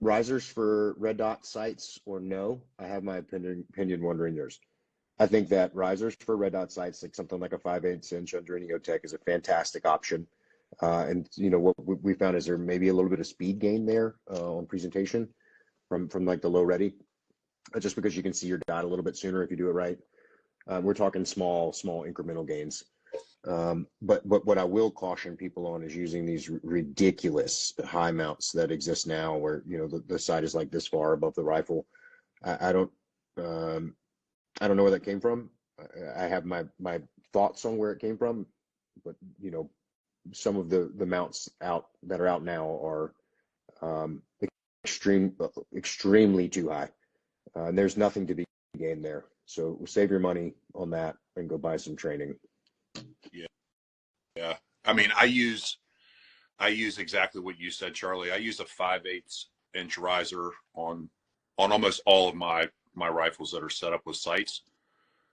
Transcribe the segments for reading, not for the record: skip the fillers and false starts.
risers for red dot sights or no? I have my opinion wondering yours. I think that risers for red dot sights, like something like a 5/8 inch under an EOTech, is a fantastic option. And what we found is there may be a little bit of speed gain there on presentation from like the low ready, just because you can see your dot a little bit sooner if you do it right. We're talking small incremental gains. But what I will caution people on is using these ridiculous high mounts that exist now, where the sight is like this far above the rifle. I don't know where that came from. I have my thoughts on where it came from, but some of the mounts that are out now are extremely too high, and there's nothing to be gained there. So save your money on that and go buy some training. Yeah. I mean, I use exactly what you said, Charlie. I use a 5/8 inch riser on almost all of my rifles that are set up with sights.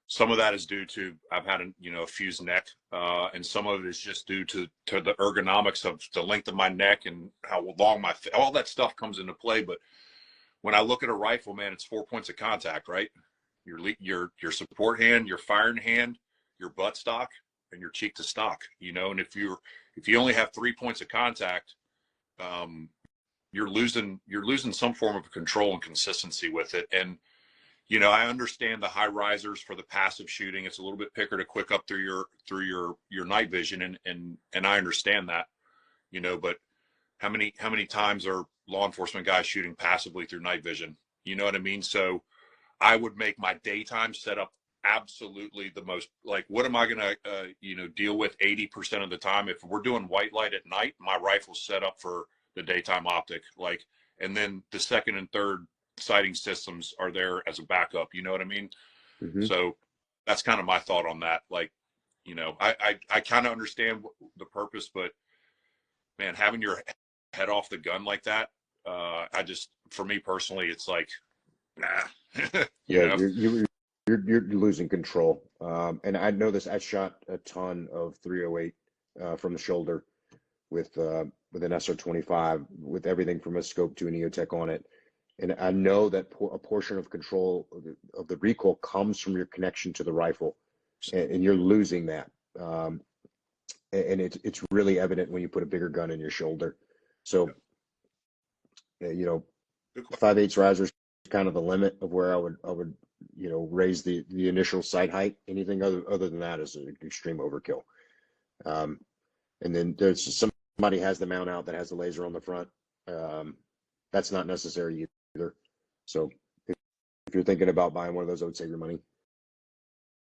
Some of that is due to I've had a fused neck, and some of it is just due to the ergonomics of the length of my neck and how long all that stuff comes into play. But when I look at a rifle, man, it's 4 points of contact, right? Your support hand, your firing hand, your butt stock, and your cheek to stock. And if you only have 3 points of contact, you're losing some form of control and consistency with it. And I understand the high risers for the passive shooting. It's a little bit picker to quick up through your night vision, and I understand that. But how many times are law enforcement guys shooting passively through night vision? You know what I mean? So I would make my daytime setup absolutely the most, like, what am I going to deal with 80% of the time? If we're doing white light at night, my rifle's set up for the daytime optic, and then the second and third sighting systems are there as a backup. You know what I mean? Mm-hmm. So that's kind of my thought on that. I kind of understand the purpose, but man, having your head off the gun like that, for me personally, it's like, nah. Yeah, you're losing control. And I know this. I shot a ton of 308 from the shoulder with an SR25 with everything from a scope to an EOTech on it. And I know that a portion of control of the recoil comes from your connection to the rifle, and you're losing that. And it's really evident when you put a bigger gun in your shoulder. So, 5/8 riser is kind of the limit of where I would raise the initial sight height. Anything other than that is an extreme overkill. And then there's somebody has the mount out that has the laser on the front. That's not necessary either. So if you're thinking about buying one of those, I would save your money.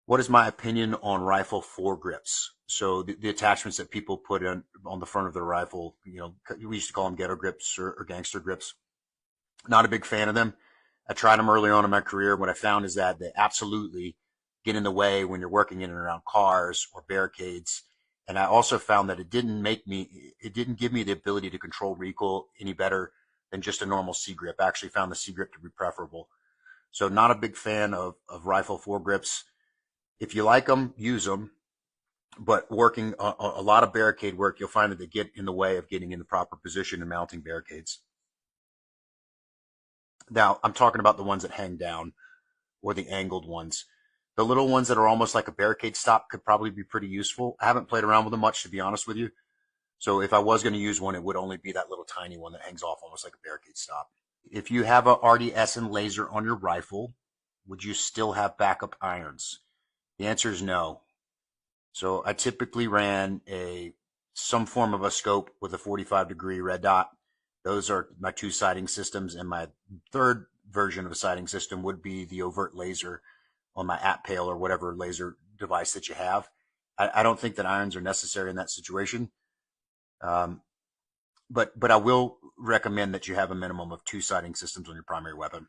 What is my opinion on rifle foregrips? So the attachments that people put on the front of their rifle, we used to call them ghetto grips or gangster grips. Not a big fan of them. I tried them early on in my career. What I found is that they absolutely get in the way when you're working in and around cars or barricades. And I also found that it didn't give me the ability to control recoil any better than just a normal C-grip. I actually found the C-grip to be preferable. So not a big fan of rifle foregrips. If you like them, use them. But working a lot of barricade work, you'll find that they get in the way of getting in the proper position and mounting barricades. Now, I'm talking about the ones that hang down or the angled ones. The little ones that are almost like a barricade stop could probably be pretty useful. I haven't played around with them much, to be honest with you. So if I was going to use one, it would only be that little tiny one that hangs off almost like a barricade stop. If you have a RDS and laser on your rifle, would you still have backup irons? The answer is no. So I typically ran some form of a scope with a 45-degree red dot. Those are my two sighting systems, and my third version of a sighting system would be the overt laser on my AppPale or whatever laser device that you have. I don't think that irons are necessary in that situation. But I will recommend that you have a minimum of two sighting systems on your primary weapon.